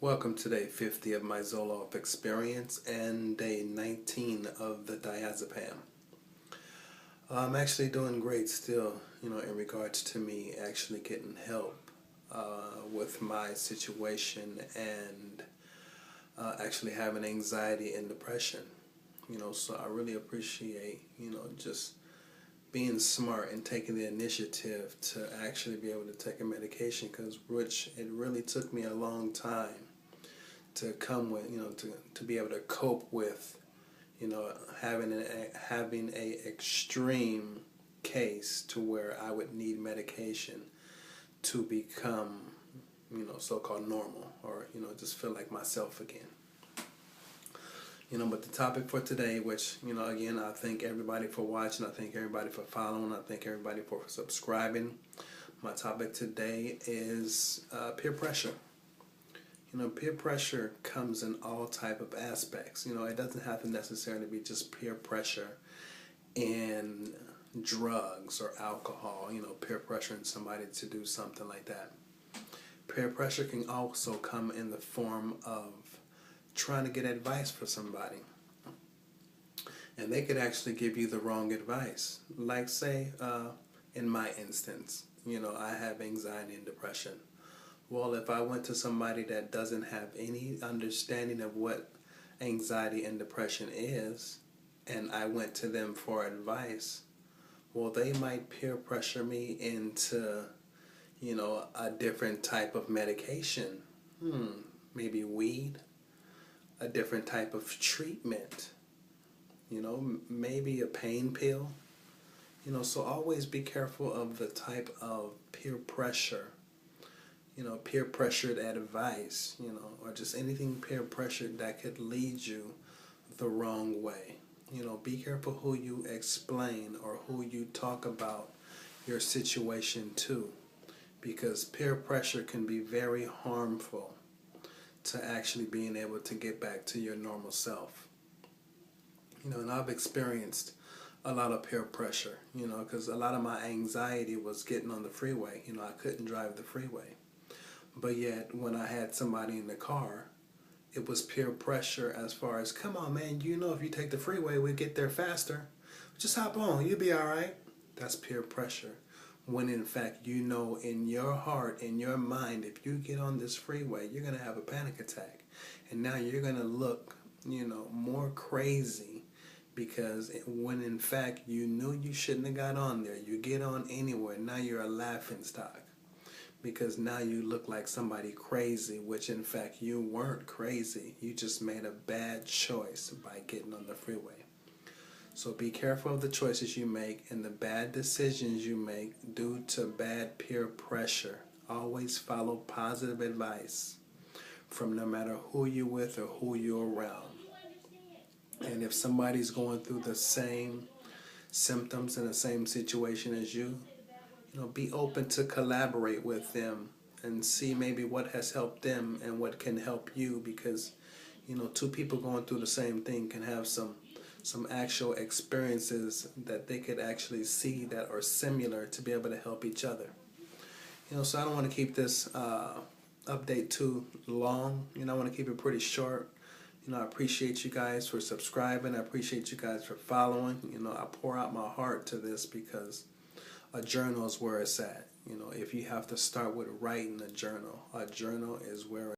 Welcome to day 50 of my Zoloft experience and day 19 of the Diazepam. I'm actually doing great still, in regards to me actually getting help with my situation and actually having anxiety and depression. So I really appreciate, just being smart and taking the initiative to actually be able to take a medication, which it really took me a long time to come with, to be able to cope with, having a extreme case to where I would need medication to become, so-called normal, or, just feel like myself again. But the topic for today, which, again, I thank everybody for watching, I thank everybody for following, I thank everybody for subscribing. My topic today is peer pressure. Peer pressure comes in all type of aspects. It doesn't have to necessarily be just peer pressure in drugs or alcohol, peer pressuring somebody to do something like that. Peer pressure can also come in the form of trying to get advice for somebody. And they could actually give you the wrong advice. Like, say, in my instance, I have anxiety and depression. Well, if I went to somebody that doesn't have any understanding of what anxiety and depression is, and I went to them for advice, well, they might peer pressure me into, a different type of medication. Maybe weed, a different type of treatment, maybe a pain pill. So always be careful of the type of peer pressure, peer pressured advice, or just anything peer pressured that could lead you the wrong way. Be careful who you explain or who you talk about your situation to, because peer pressure can be very harmful to actually being able to get back to your normal self. And I've experienced a lot of peer pressure, because a lot of my anxiety was getting on the freeway. I couldn't drive the freeway. But yet, when I had somebody in the car, it was peer pressure as far as, come on, man, if you take the freeway, we get there faster. Just hop on, you'll be all right. That's peer pressure. When in fact, in your heart, in your mind, if you get on this freeway, you're going to have a panic attack. And now you're going to look, more crazy, because when in fact you knew you shouldn't have got on there. You get on anywhere. Now you're a laughing stock, because now you look like somebody crazy, which in fact you weren't crazy. You just made a bad choice by getting on the freeway. So be careful of the choices you make and the bad decisions you make due to bad peer pressure. Always follow positive advice from no matter who you're with or who you're around. And if somebody's going through the same symptoms in the same situation as you, be open to collaborate with them and see maybe what has helped them and what can help you, because, two people going through the same thing can have some actual experiences that they could actually see that are similar to be able to help each other. So I don't want to keep this update too long. I want to keep it pretty short. I appreciate you guys for subscribing. I appreciate you guys for following. I pour out my heart to this because a journal is where it's at. If you have to start with writing a journal is where